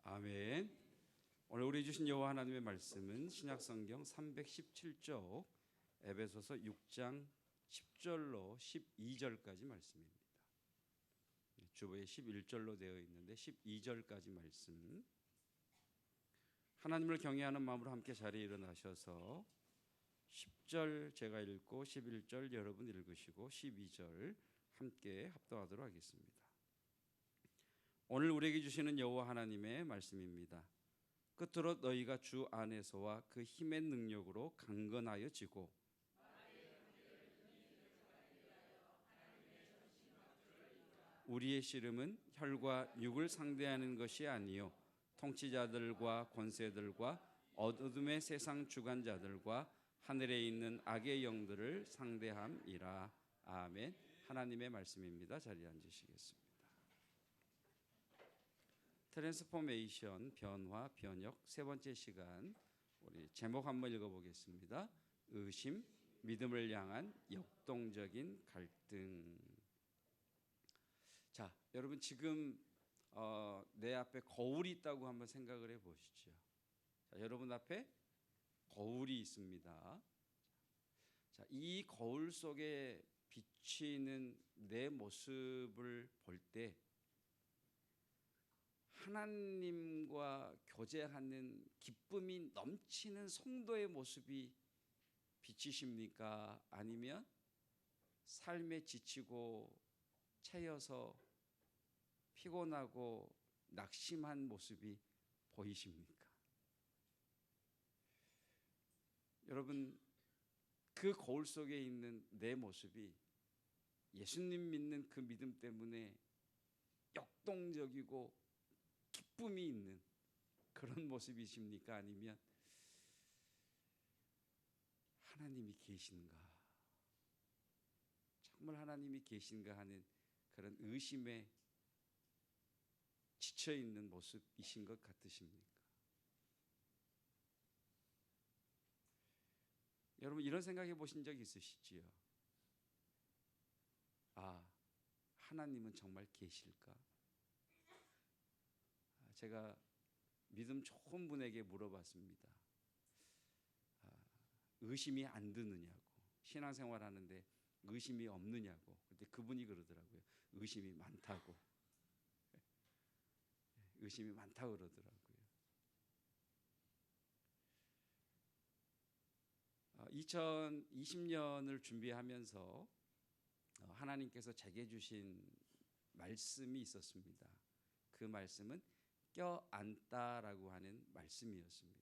아멘. 오늘 우리 주신 여호와 하나님의 말씀은 신약성경 317쪽 에베소서 6장 10절로 12절까지 말씀입니다. 주보에 11절로 되어 있는데 12절까지 말씀. 하나님을 경외하는 마음으로 함께 자리에 일어나셔서 10절 제가 읽고 11절 여러분 읽으시고 12절 함께 합독하도록 하겠습니다. 오늘 우리에게 주시는 여호와 하나님의 말씀입니다. 끝으로 너희가 주 안에서와 그 힘의 능력으로 강건하여 지고 우리의 씨름은 혈과 육을 상대하는 것이 아니요 통치자들과 권세들과 어둠의 세상 주관자들과 하늘에 있는 악의 영들을 상대함이라. 아멘. 하나님의 말씀입니다. 자리에 앉으시겠습니다. 트랜스포메이션, 변화, 변혁 세 번째 시간, 우리 제목 한번 읽어보겠습니다. 의심, 믿음을 향한 역동적인 갈등. 자, 여러분 지금 내 앞에 거울이 있다고 한번 생각을 해보시죠. 자, 여러분 앞에 거울이 있습니다. 자, 이 거울 속에 비치는 내 모습을 볼 때 하나님과 교제하는 기쁨이 넘치는 성도의 모습이 비치십니까? 아니면 삶에 지치고 채여서 피곤하고 낙심한 모습이 보이십니까? 여러분, 그 거울 속에 있는 내 모습이 예수님 믿는 그 믿음 때문에 역동적이고 기쁨이 있는 그런 모습이십니까? 아니면 하나님이 계신가? 정말 하나님이 계신가 하는 그런 의심에 지쳐있는 모습이신 것 같으십니까? 여러분 이런 생각해 보신 적 있으시지요? 아, 하나님은 정말 계실까? 제가 믿음 좋은 분에게 물어봤습니다. 의심이 안 드느냐고, 신앙생활 하는데 의심이 없느냐고. 근데 그분이 그러더라고요. 의심이 많다고. 의심이 많다고 그러더라고요. 2020년을 준비하면서 하나님께서 제게 주신 말씀이 있었습니다. 그 말씀은 껴안다라고 하는 말씀이었습니다.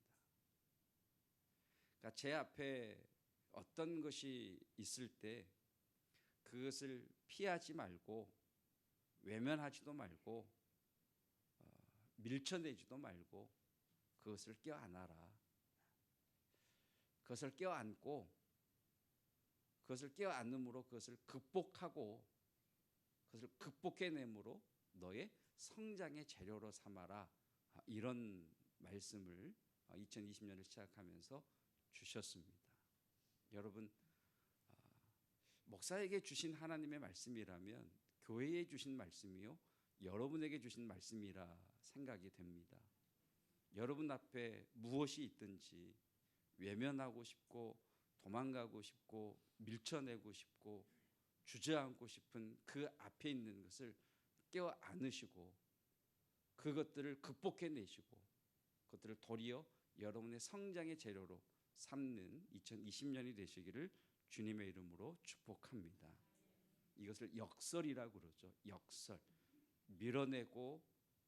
그러니까 제 앞에 어떤 것이 있을 때 그것을 피하지 말고 외면하지도 말고 밀쳐내지도 말고 그것을 껴안아라. 그것을 껴안고 그것을 껴안음으로 그것을 극복하고 그것을 극복해내므로 너의 성장의 재료로 삼아라. 이런 말씀을 2020년을 시작하면서 주셨습니다. 여러분, 목사에게 주신 하나님의 말씀이라면 교회에 주신 말씀이요 여러분에게 주신 말씀이라 생각이 됩니다. 여러분 앞에 무엇이 있든지 외면하고 싶고 도망가고 싶고 밀쳐내고 싶고 주저앉고 싶은 그 앞에 있는 것을 껴안으시고 그것들을 극복해내시고 그것들을 도리어 여러분의 성장의 재료로 삼는 2020년이 되시기를 주님의 이름으로 축복합니다. 이것을 역설이라고 그러죠. 역설. 밀어내고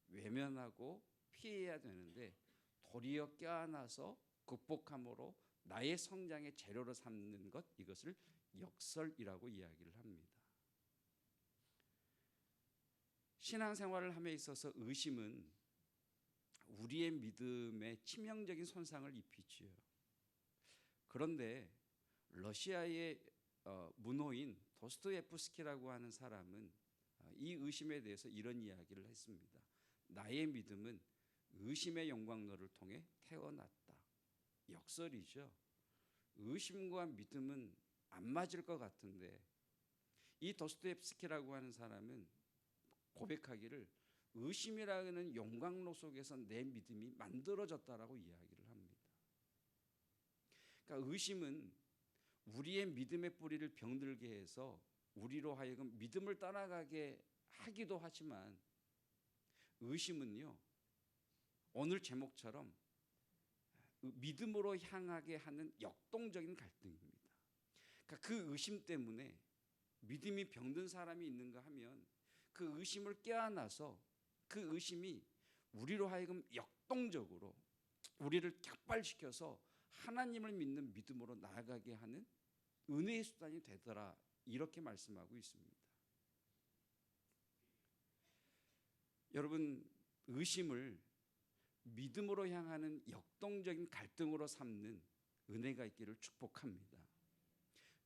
외면하고 피해야 되는데 도리어 껴안아서 극복함으로 나의 성장의 재료로 삼는 것, 이것을 역설이라고 이야기를 합니다. 신앙생활을 함에 있어서 의심은 우리의 믿음에 치명적인 손상을 입히지요. 그런데 러시아의 문호인 도스토옙스키라고 하는 사람은 이 의심에 대해서 이런 이야기를 했습니다. 나의 믿음은 의심의 영광로를 통해 태어났다. 역설이죠. 의심과 믿음은 안 맞을 것 같은데 이 도스토옙스키라고 하는 사람은 고백하기를 의심이라는 용광로 속에서 내 믿음이 만들어졌다라고 이야기를 합니다. 그러니까 의심은 우리의 믿음의 뿌리를 병들게 해서 우리로 하여금 믿음을 떠나가게 하기도 하지만, 의심은요, 오늘 제목처럼 믿음으로 향하게 하는 역동적인 갈등입니다. 그러니까 그 의심 때문에 믿음이 병든 사람이 있는가 하면 그 의심을 껴안아서 그 의심이 우리로 하여금 역동적으로 우리를 격발시켜서 하나님을 믿는 믿음으로 나아가게 하는 은혜의 수단이 되더라, 이렇게 말씀하고 있습니다. 여러분, 의심을 믿음으로 향하는 역동적인 갈등으로 삼는 은혜가 있기를 축복합니다.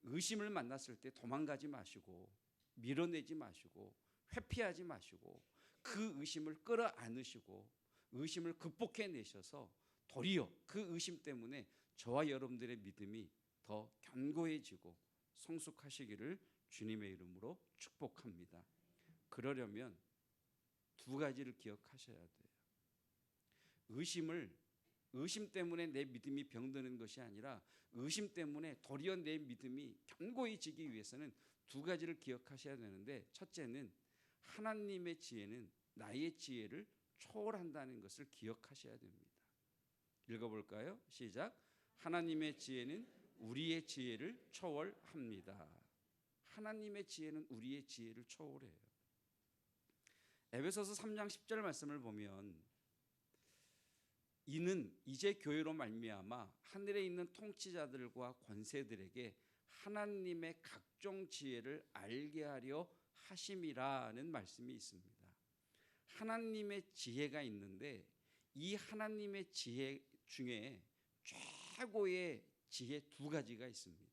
의심을 만났을 때 도망가지 마시고 밀어내지 마시고 회피하지 마시고 그 의심을 끌어안으시고 의심을 극복해내셔서 도리어 그 의심 때문에 저와 여러분들의 믿음이 더 견고해지고 성숙하시기를 주님의 이름으로 축복합니다. 그러려면 두 가지를 기억하셔야 돼요. 의심 때문에 내 믿음이 병드는 것이 아니라 의심 때문에 도리어 내 믿음이 견고해지기 위해서는 두 가지를 기억하셔야 되는데, 첫째는 하나님의 지혜는 나의 지혜를 초월한다는 것을 기억하셔야 됩니다. 읽어볼까요? 시작. 하나님의 지혜는 우리의 지혜를 초월합니다. 하나님의 지혜는 우리의 지혜를 초월해요. 에베소서 3장 10절 말씀을 보면, 이는 이제 교회로 말미암아 하늘에 있는 통치자들과 권세들에게 하나님의 각종 지혜를 알게 하려 하심이라는 말씀이 있습니다. 하나님의 지혜가 있는데 이 하나님의 지혜 중에 최고의 지혜 두 가지가 있습니다.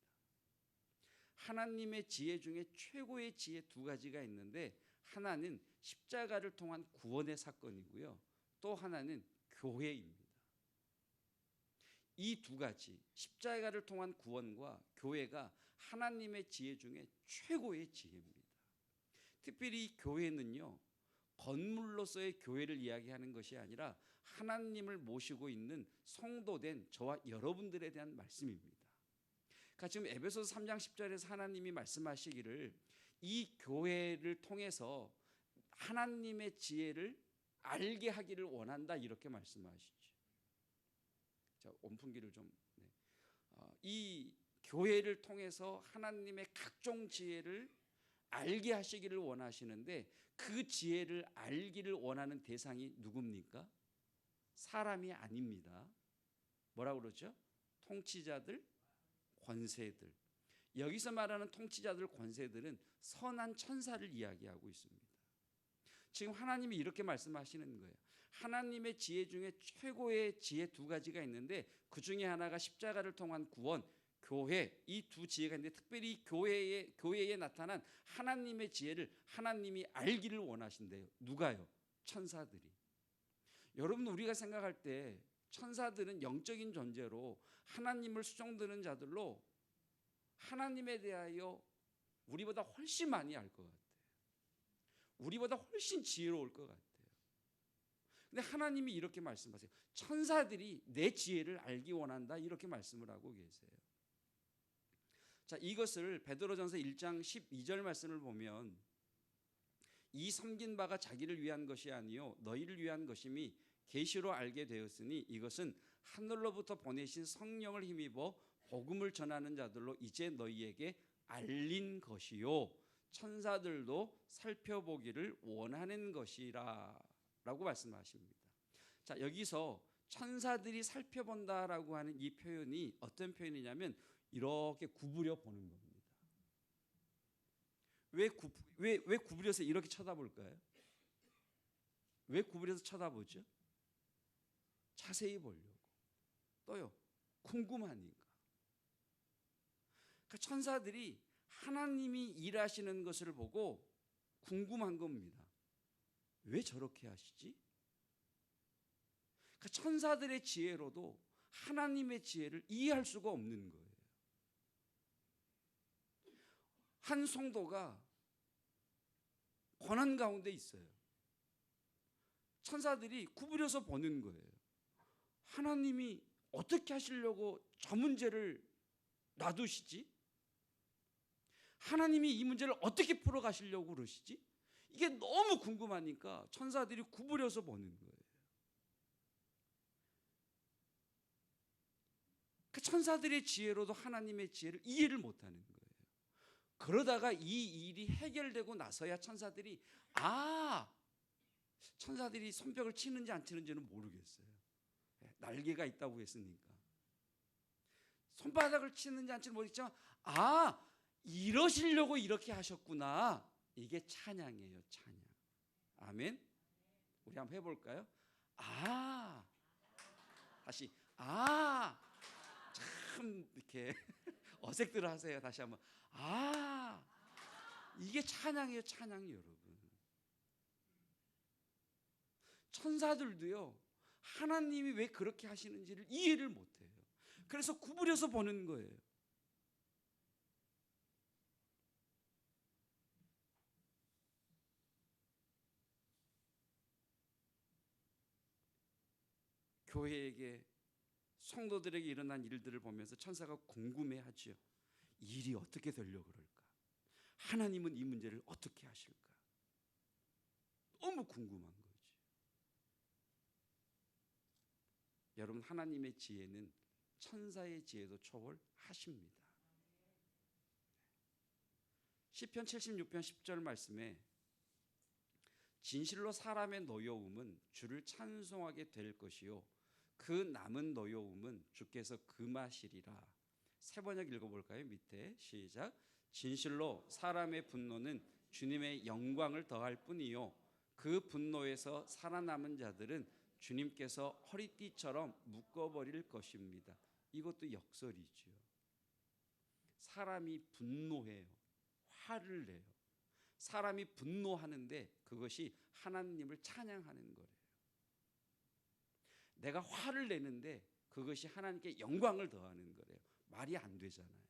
하나님의 지혜 중에 최고의 지혜 두 가지가 있는데, 하나는 십자가를 통한 구원의 사건이고요, 또 하나는 교회입니다. 이 두 가지, 십자가를 통한 구원과 교회가 하나님의 지혜 중에 최고의 지혜입니다. 특별히 이 교회는요, 건물로서의 교회를 이야기하는 것이 아니라 하나님을 모시고 있는 성도된 저와 여러분들에 대한 말씀입니다. 그러니까 지금 에베소서 3장 10절에서 하나님이 말씀하시기를 이 교회를 통해서 하나님의 지혜를 알게 하기를 원한다, 이렇게 말씀하시죠. 자, 온풍기를 좀. 이 교회를 통해서 하나님의 각종 지혜를 알게 하시기를 원하시는데, 그 지혜를 알기를 원하는 대상이 누굽니까? 사람이 아닙니다. 뭐라고 그러죠? 통치자들, 권세들. 여기서 말하는 통치자들, 권세들은 선한 천사를 이야기하고 있습니다. 지금 하나님이 이렇게 말씀하시는 거예요. 하나님의 지혜 중에 최고의 지혜 두 가지가 있는데, 그 중에 하나가 십자가를 통한 구원, 교회, 이 두 지혜가 있는데, 특별히 교회에 나타난 하나님의 지혜를 하나님이 알기를 원하신대요. 누가요? 천사들이. 여러분, 우리가 생각할 때 천사들은 영적인 존재로 하나님을 수종드는 자들로 하나님에 대하여 우리보다 훨씬 많이 알 것 같아요. 우리보다 훨씬 지혜로울 것 같아요. 근데 하나님이 이렇게 말씀하세요. 천사들이 내 지혜를 알기 원한다, 이렇게 말씀을 하고 계세요. 자, 이것을 베드로전서 1장 12절 말씀을 보면, 이 섬긴 바가 자기를 위한 것이 아니요 너희를 위한 것임이 계시로 알게 되었으니 이것은 하늘로부터 보내신 성령을 힘입어 복음을 전하는 자들로 이제 너희에게 알린 것이요 천사들도 살펴보기를 원하는 것이라 라고 말씀하십니다. 자, 여기서 천사들이 살펴본다라고 하는 이 표현이 어떤 표현이냐면 이렇게 구부려 보는 겁니다. 왜 구부려서 이렇게 쳐다볼까요? 왜 구부려서 쳐다보죠? 자세히 보려고. 또요, 궁금하니까. 그러니까 천사들이 하나님이 일하시는 것을 보고 궁금한 겁니다. 왜 저렇게 하시지? 그러니까 천사들의 지혜로도 하나님의 지혜를 이해할 수가 없는 거예요. 한 성도가 고난 가운데 있어요. 천사들이 구부려서 보는 거예요. 하나님이 어떻게 하시려고 저 문제를 놔두시지? 하나님이 이 문제를 어떻게 풀어가시려고 그러시지? 이게 너무 궁금하니까 천사들이 구부려서 보는 거예요. 그 천사들의 지혜로도 하나님의 지혜를 이해를 못하는 거예요. 그러다가 이 일이 해결되고 나서야 천사들이 천사들이 손뼉을 치는지 안 치는지는 모르겠어요. 날개가 있다고 했으니까. 손바닥을 치는지 안 치는지 모르겠지만 이러시려고 이렇게 하셨구나. 이게 찬양이에요. 찬양. 아멘. 우리 한번 해볼까요? 다시 참 이렇게 어색들 하세요. 다시 한번 이게 찬양이에요. 찬양이 여러분. 천사들도요 하나님이 왜 그렇게 하시는지를 이해를 못해요. 그래서 구부려서 보는 거예요. 교회에게 성도들에게 일어난 일들을 보면서 천사가 궁금해하죠. 이 일이 어떻게 되려고 그럴까? 하나님은 이 문제를 어떻게 하실까? 너무 궁금한 거지. 여러분, 하나님의 지혜는 천사의 지혜도 초월하십니다. 시편 76편 10절 말씀에 진실로 사람의 노여움은 주를 찬송하게 될 것이요 그 남은 노여움은 주께서 금하시리라. 세 번역 읽어볼까요? 밑에 시작. 진실로 사람의 분노는 주님의 영광을 더할 뿐이요 그 분노에서 살아남은 자들은 주님께서 허리띠처럼 묶어버릴 것입니다. 이것도 역설이죠. 사람이 분노해요. 화를 내요. 사람이 분노하는데 그것이 하나님을 찬양하는 거예요. 내가 화를 내는데 그것이 하나님께 영광을 더하는 거예요. 말이 안 되잖아요.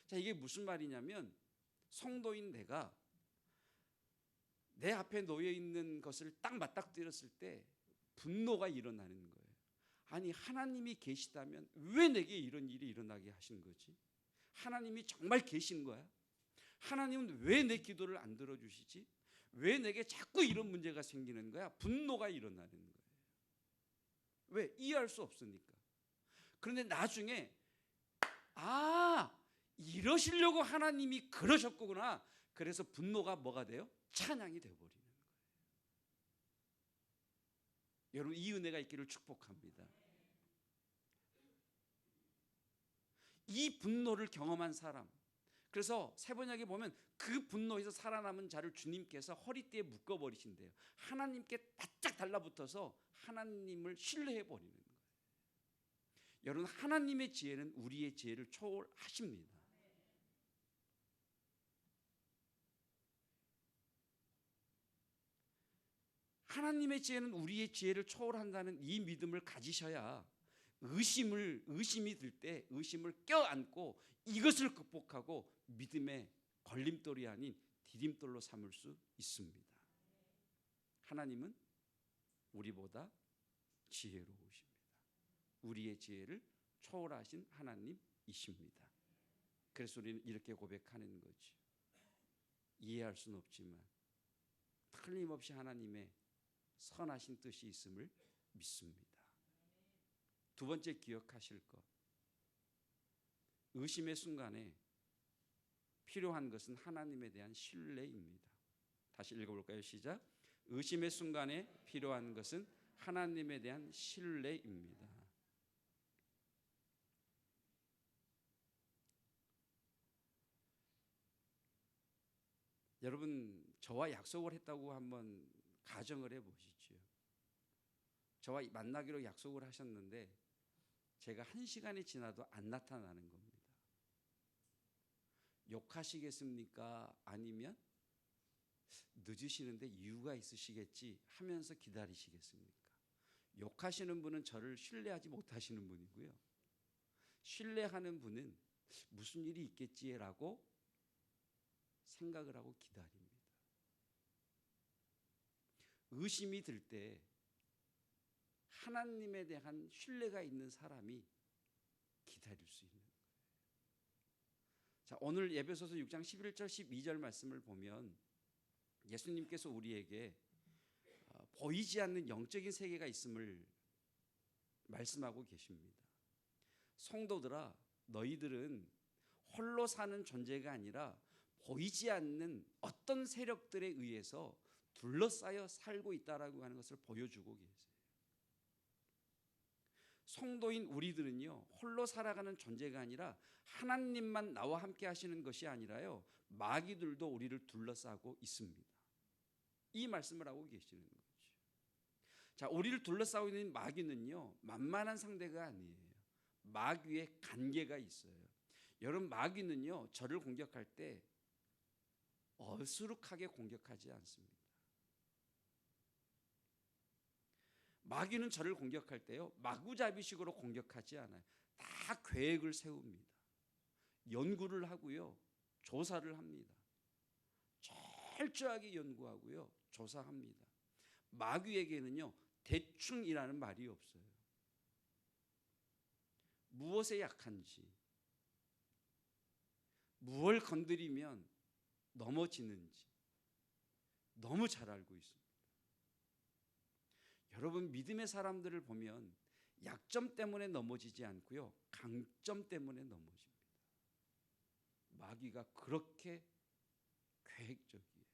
자, 이게 무슨 말이냐면 성도인 내가 내 앞에 놓여 있는 것을 딱 맞닥뜨렸을 때 분노가 일어나는 거예요. 아니, 하나님이 계시다면 왜 내게 이런 일이 일어나게 하신 거지? 하나님이 정말 계신 거야? 하나님은 왜 내 기도를 안 들어주시지? 왜 내게 자꾸 이런 문제가 생기는 거야? 분노가 일어나는 거예요. 왜? 이해할 수 없으니까. 그런데 나중에 이러시려고 하나님이 그러셨구나. 그래서 분노가 뭐가 돼요? 찬양이 되어버리는 거예요. 여러분, 이 은혜가 있기를 축복합니다. 이 분노를 경험한 사람, 그래서 세번역에 보면 그 분노에서 살아남은 자를 주님께서 허리띠에 묶어버리신대요. 하나님께 바짝 달라붙어서 하나님을 신뢰해버리는 거예요. 여러분, 하나님의 지혜는 우리의 지혜를 초월하십니다. 하나님의 지혜는 우리의 지혜를 초월한다는 이 믿음을 가지셔야 의심이 들 때 의심을 껴안고 이것을 극복하고 믿음의 걸림돌이 아닌 디딤돌로 삼을 수 있습니다. 하나님은 우리보다 지혜로우십니다. 우리의 지혜를 초월하신 하나님이십니다. 그래서 우리는 이렇게 고백하는 거지. 이해할 수는 없지만 틀림없이 하나님의 선하신 뜻이 있음을 믿습니다. 두 번째 기억하실 것, 의심의 순간에 필요한 것은 하나님에 대한 신뢰입니다. 다시 읽어볼까요? 시작. 의심의 순간에 필요한 것은 하나님에 대한 신뢰입니다. 여러분, 저와 약속을 했다고 한번 가정을 해보시죠. 저와 만나기로 약속을 하셨는데 제가 1시간이 지나도 안 나타나는 겁니다. 욕하시겠습니까? 아니면 늦으시는데 이유가 있으시겠지 하면서 기다리시겠습니까? 욕하시는 분은 저를 신뢰하지 못하시는 분이고요. 신뢰하는 분은 무슨 일이 있겠지라고 생각을 하고 기다립니다. 의심이 들 때 하나님에 대한 신뢰가 있는 사람이 기다릴 수 있는 거예요. 자, 오늘 에베소서 6장 11절 12절 말씀을 보면 예수님께서 우리에게 보이지 않는 영적인 세계가 있음을 말씀하고 계십니다. 성도들아, 너희들은 홀로 사는 존재가 아니라 보이지 않는 어떤 세력들에 의해서 둘러싸여 살고 있다라고 하는 것을 보여주고 계세요. 성도인 우리들은요, 홀로 살아가는 존재가 아니라 하나님만 나와 함께 하시는 것이 아니라요, 마귀들도 우리를 둘러싸고 있습니다. 이 말씀을 하고 계시는 거죠. 자, 우리를 둘러싸고 있는 마귀는요, 만만한 상대가 아니에요. 마귀의 관계가 있어요. 여러분, 마귀는요, 저를 공격할 때 어수룩하게 공격하지 않습니다. 마귀는 저를 공격할 때요, 마구잡이식으로 공격하지 않아요. 다 계획을 세웁니다. 연구를 하고요, 조사를 합니다. 철저하게 연구하고요, 조사합니다. 마귀에게는요, 대충이라는 말이 없어요. 무엇에 약한지, 무엇을 건드리면 넘어지는지 너무 잘 알고 있습니다. 여러분, 믿음의 사람들을 보면 약점 때문에 넘어지지 않고요, 강점 때문에 넘어집니다. 마귀가 그렇게 계획적이에요.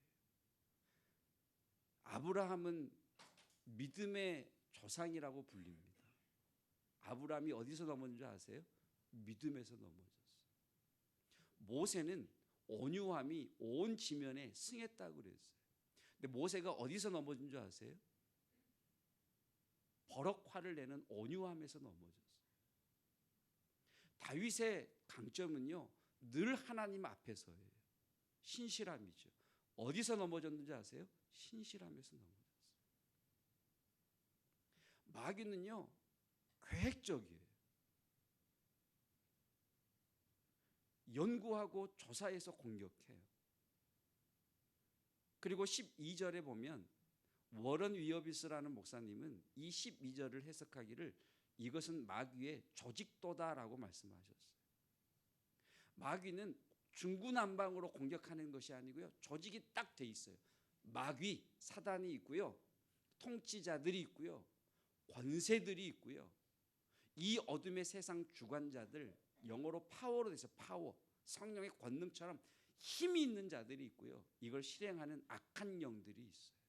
아브라함은 믿음의 조상이라고 불립니다. 아브라함이 어디서 넘어진 줄 아세요? 믿음에서 넘어졌어요. 모세는 온유함이 온 지면에 승했다고 그랬어요. 근데 모세가 어디서 넘어진 줄 아세요? 버럭 화를 내는 온유함에서 넘어졌어요. 다윗의 강점은요, 늘 하나님 앞에서예요. 신실함이죠. 어디서 넘어졌는지 아세요? 신실함에서 넘어졌어요. 마귀는요, 계획적이에요. 연구하고 조사해서 공격해요. 그리고 12절에 보면 워런 위어비스라는 목사님은 이 12절을 해석하기를 이것은 마귀의 조직도다라고 말씀하셨어요. 마귀는 중구난방으로 공격하는 것이 아니고요, 조직이 딱 돼 있어요. 마귀, 사단이 있고요, 통치자들이 있고요, 권세들이 있고요, 이 어둠의 세상 주관자들, 영어로 파워로 돼서 파워, 성령의 권능처럼 힘이 있는 자들이 있고요, 이걸 실행하는 악한 영들이 있어요.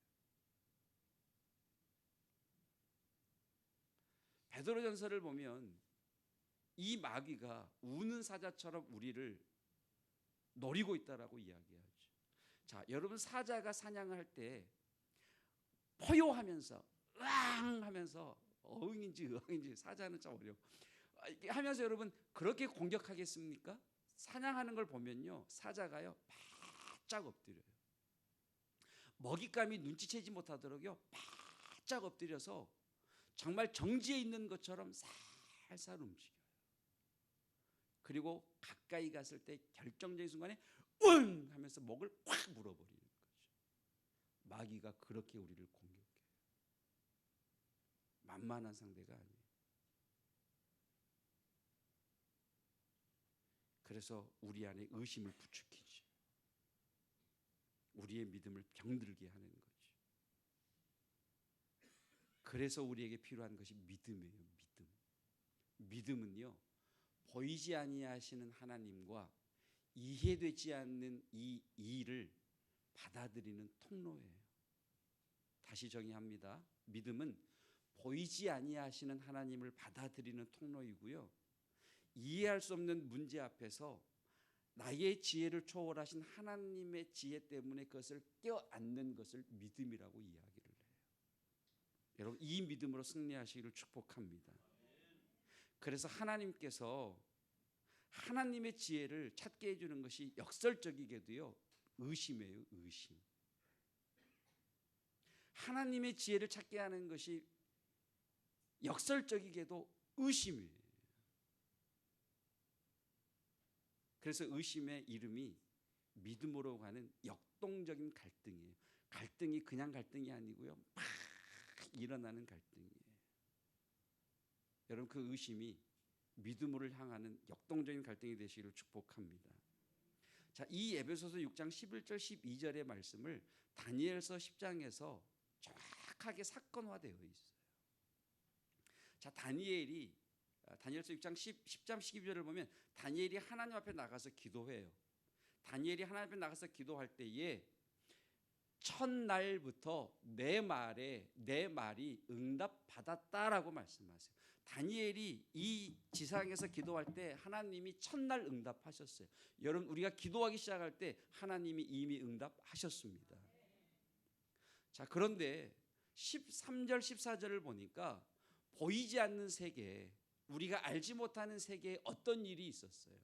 베드로전서를 보면 이 마귀가 우는 사자처럼 우리를 노리고 있다라고 이야기하죠. 자, 여러분, 사자가 사냥할 때 포효하면서 으앙 하면서 어흥인지 의왕인지 사자는 좀 어려워 이렇게 하면서 여러분 그렇게 공격하겠습니까? 사냥하는 걸 보면요, 사자가요 바짝 엎드려요. 먹잇감이 눈치채지 못하도록요 바짝 엎드려서 정말 정지해 있는 것처럼 살살 움직여요. 그리고 가까이 갔을 때 결정적인 순간에 응 하면서 목을 꽉 물어버리는 거죠. 마귀가 그렇게 우리를 공격해요. 만만한 상대가 아니에요. 그래서 우리 안에 의심을 부추기지, 우리의 믿음을 병들게 하는 거죠. 그래서 우리에게 필요한 것이 믿음이에요. 믿음은요, 보이지 아니하시는 하나님과 이해되지 않는 이 일을 받아들이는 통로예요. 다시 정의합니다. 믿음은 보이지 아니하시는 하나님을 받아들이는 통로이고요, 이해할 수 없는 문제 앞에서 나의 지혜를 초월하신 하나님의 지혜 때문에 그것을 껴안는 것을 믿음이라고 이야기를 해요. 여러분, 이 믿음으로 승리하시기를 축복합니다. 그래서 하나님께서 하나님의 지혜를 찾게 해주는 것이 역설적이게도요, 의심이에요. 의심. 하나님의 지혜를 찾게 하는 것이 역설적이게도 의심이에요. 그래서 의심의 이름이 믿음으로 가는 역동적인 갈등이에요. 갈등이 그냥 갈등이 아니고요. 막 일어나는 갈등이에요. 여러분, 그 의심이 믿음으로 향하는 역동적인 갈등이 되시기를 축복합니다. 자, 이 에베소서 6장 11절 12절의 말씀을 다니엘서 10장에서 정확하게 사건화되어 있어요. 자, 다니엘서 6장 10장 12절을 보면 다니엘이 하나님 앞에 나가서 기도해요. 다니엘이 하나님 앞에 나가서 기도할 때에 첫날부터 내 말이 응답받았다라고 말씀하세요. 다니엘이 이 지상에서 기도할 때 하나님이 첫날 응답하셨어요. 여러분, 우리가 기도하기 시작할 때 하나님이 이미 응답하셨습니다. 자, 그런데 13절 14절을 보니까 보이지 않는 세계, 우리가 알지 못하는 세계에 어떤 일이 있었어요.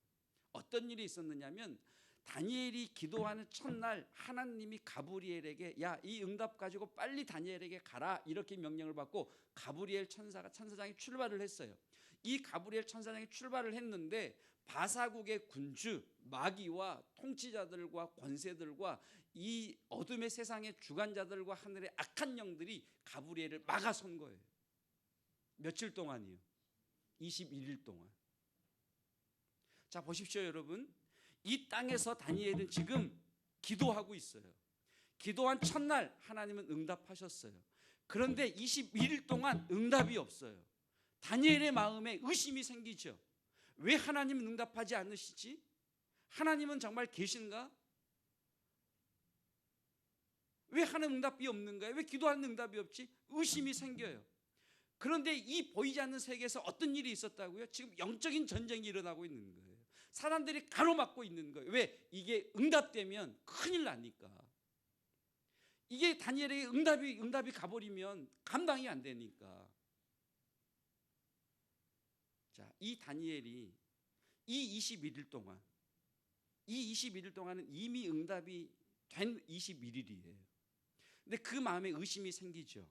어떤 일이 있었느냐면 다니엘이 기도하는 첫날 하나님이 가브리엘에게 야, 이 응답 가지고 빨리 다니엘에게 가라 이렇게 명령을 받고 가브리엘 천사장이 출발을 했어요. 이 가브리엘 천사장이 출발을 했는데 바사국의 군주 마귀와 통치자들과 권세들과 이 어둠의 세상의 주관자들과 하늘의 악한 영들이 가브리엘을 막아선 거예요. 며칠 동안이요? 21일 동안. 자, 보십시오 여러분. 이 땅에서 다니엘은 지금 기도하고 있어요. 기도한 첫날 하나님은 응답하셨어요. 그런데 21일 동안 응답이 없어요. 다니엘의 마음에 의심이 생기죠. 왜 하나님은 응답하지 않으시지? 하나님은 정말 계신가? 왜 하나님 응답이 없는가요? 왜 기도하는 응답이 없지? 의심이 생겨요. 그런데 이 보이지 않는 세계에서 어떤 일이 있었다고요? 지금 영적인 전쟁이 일어나고 있는 거예요. 사람들이 가로막고 있는 거예요. 왜? 이게 응답되면 큰일 나니까. 이게 다니엘에게 응답이 가버리면 감당이 안 되니까. 자, 이 다니엘이 이 21일 동안은 이미 응답이 된 21일이에요. 근데 그 마음에 의심이 생기죠.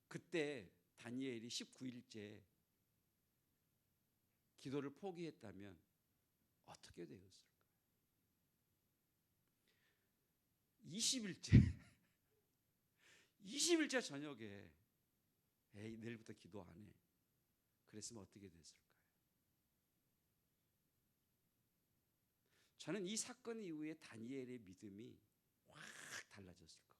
그때 다니엘이 19일째 기도를 포기했다면 어떻게 되었을까요? 20일째 저녁에 에이, 내일부터 기도 안 해. 그랬으면 어떻게 됐을까요? 저는 이 사건 이후에 다니엘의 믿음이 확 달라졌을 것 같아요.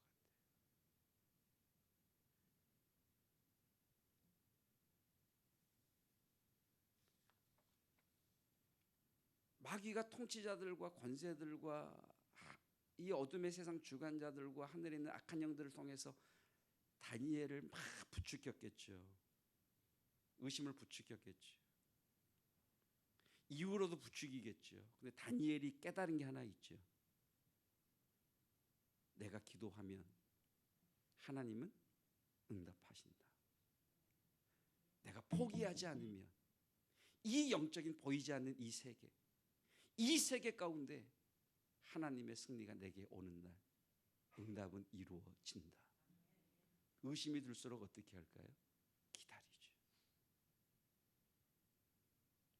마귀가 통치자들과 권세들과 이 어둠의 세상 주관자들과 하늘에 있는 악한 영들을 통해서 다니엘을 막 부추겼겠죠. 의심을 부추겼겠죠. 이후로도 부추기겠죠. 근데 다니엘이 깨달은 게 하나 있죠. 내가 기도하면 하나님은 응답하신다. 내가 포기하지 않으면 이 영적인 보이지 않는 이 세계 가운데 하나님의 승리가 내게 오는 날 응답은 이루어진다. 의심이 들수록 어떻게 할까요? 기다리죠.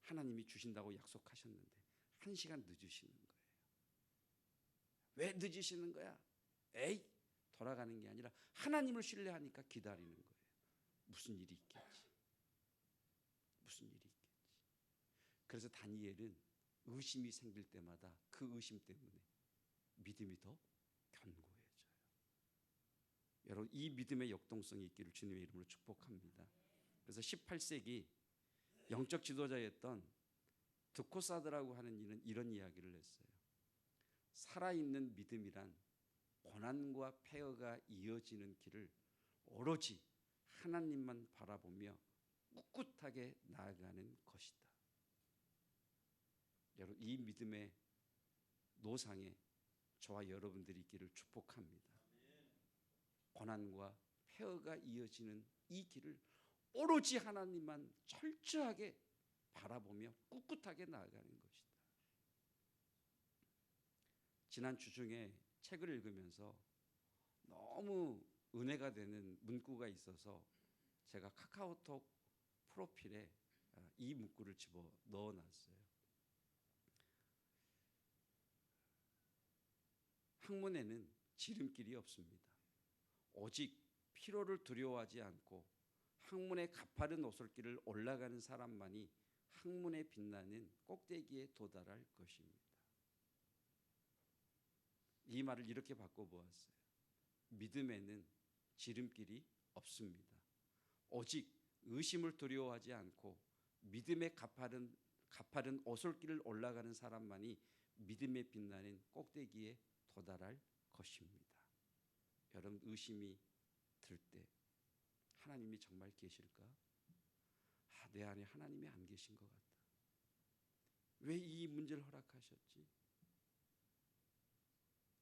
하나님이 주신다고 약속하셨는데 1시간 늦으시는 거예요. 왜 늦으시는 거야? 에이, 돌아가는 게 아니라 하나님을 신뢰하니까 기다리는 거예요. 무슨 일이 있겠지. 그래서 다니엘은 의심이 생길 때마다 그 의심 때문에 믿음이 더 견고해져요. 여러분, 이 믿음의 역동성이 있기를 주님의 이름으로 축복합니다. 그래서 18세기 영적 지도자였던 드코사드라고 하는 이는 이런 이야기를 했어요. 살아있는 믿음이란 고난과 폐허가 이어지는 길을 오로지 하나님만 바라보며 꿋꿋하게 나아가는 것이다. 여러분, 이 믿음의 노상에 저와 여러분들이 있기를 축복합니다. 고난과 폐허가 이어지는 이 길을 오로지 하나님만 철저하게 바라보며 꿋꿋하게 나아가는 것이다. 지난 주 중에 책을 읽으면서 너무 은혜가 되는 문구가 있어서 제가 카카오톡 프로필에 이 문구를 집어 넣어놨어요. 학문에는 지름길이 없습니다. 오직 피로를 두려워하지 않고 학문의 가파른 오솔길을 올라가는 사람만이 학문에 빛나는 꼭대기에 도달할 것입니다. 이 말을 이렇게 바꿔보았어요. 믿음에는 지름길이 없습니다. 오직 의심을 두려워하지 않고 믿음의 가파른 오솔길을 올라가는 사람만이 믿음에 빛나는 꼭대기에 도달할 것입니다. 여러분, 의심이 들 때 하나님이 정말 계실까? 내 안에 하나님이 안 계신 것 같다. 왜 이 문제를 허락하셨지?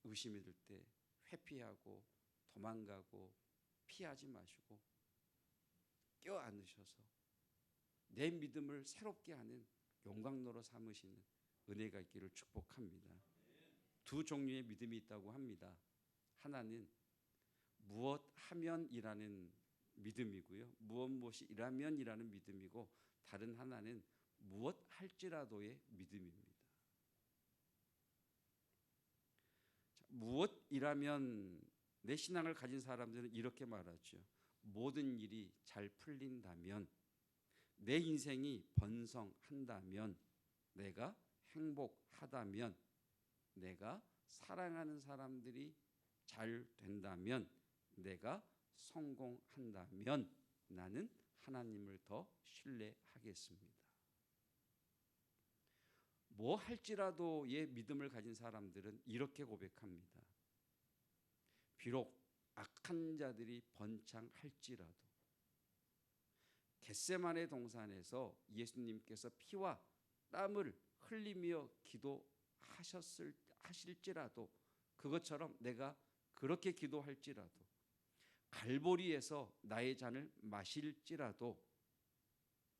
의심이 들 때 회피하고 도망가고 피하지 마시고 껴안으셔서 내 믿음을 새롭게 하는 용광로로 삼으시는 은혜가 있기를 축복합니다. 두 종류의 믿음이 있다고 합니다. 하나는 무엇하면이라는 믿음이고요. 무엇이 일하면이라는 믿음이고, 다른 하나는 무엇할지라도의 믿음입니다. 무엇이라면 내 신앙을 가진 사람들은 이렇게 말하죠. 모든 일이 잘 풀린다면, 내 인생이 번성한다면, 내가 행복하다면, 내가 사랑하는 사람들이 잘 된다면, 내가 성공한다면 나는 하나님을 더 신뢰하겠습니다. 뭐 할지라도의 믿음을 가진 사람들은 이렇게 고백합니다. 비록 악한 자들이 번창할지라도, 겟세마네 동산에서 예수님께서 피와 땀을 흘리며 기도하실지라도, 그것처럼 내가 그렇게 기도할지라도, 갈보리에서 나의 잔을 마실지라도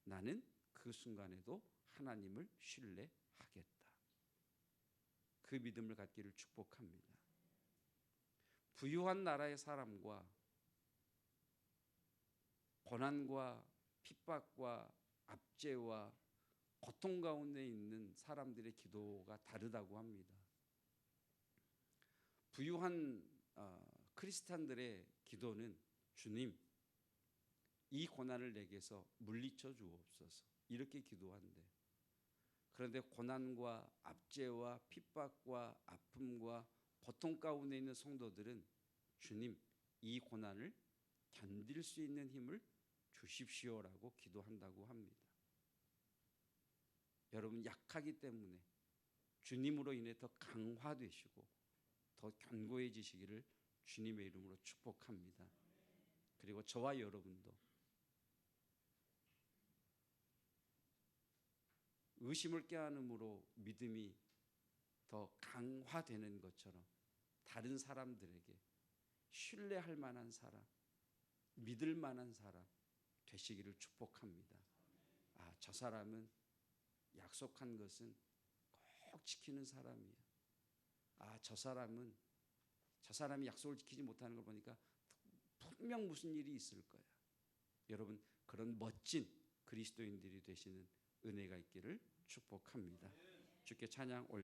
나는 그 순간에도 하나님을 신뢰하겠다. 그 믿음을 갖기를 축복합니다. 부유한 나라의 사람과 고난과 핍박과 압제와 고통 가운데 있는 사람들의 기도가 다르다고 합니다. 부유한 크리스찬들의 기도는 주님, 이 고난을 내게서 물리쳐 주옵소서, 이렇게 기도한대. 그런데 고난과 압제와 핍박과 아픔과 고통 가운데 있는 성도들은 주님, 이 고난을 견딜 수 있는 힘을 주십시오라고 기도한다고 합니다. 여러분, 약하기 때문에 주님으로 인해 더 강화되시고 더 견고해지시기를 주님의 이름으로 축복합니다. 그리고 저와 여러분도 의심을 껴안음으로 믿음이 더 강화되는 것처럼 다른 사람들에게 신뢰할 만한 사람, 믿을 만한 사람 되시기를 축복합니다. 저 사람은 약속한 것은 꼭 지키는 사람이야. 저 사람이 약속을 지키지 못하는 걸 보니까 분명 무슨 일이 있을 거야. 여러분, 그런 멋진 그리스도인들이 되시는 은혜가 있기를 축복합니다. 주께 찬양 올려